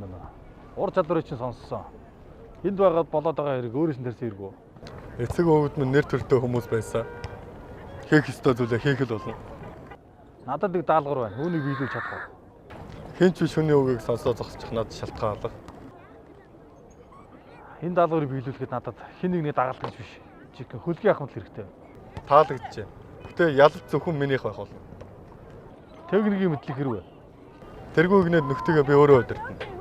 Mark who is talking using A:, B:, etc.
A: байна. Ур чадварыг чинь сонссон. Энд байгаад болоод байгаа хэрэг өөрөөс нь тэрсэн хэрэггүй.
B: Эцэг өвгөд минь нэр төртэй хүмүүс байсан. Хийх ёстой зүйлээ хийх л болно.
A: Надад нэг даалгавар байна. Үүнийг биелүүлж чадах уу?
B: Хэн ч шүний үгийг сонсоо зогсчих надад шалтгаан алга.
A: Энэ даалгаврыг биелүүлэхэд надад хэн нэгний дагалт гэж биш. Жигэн хөлгийн ахмад хэрэгтэй.
B: Таалагджээ. Гэтэ ялц зөвхөн минийх байх болно.
A: Техникийн мэдлэг хэрвээ.
B: Тэргүй гинэд нөхдөйгээ би өөрөө удирдана.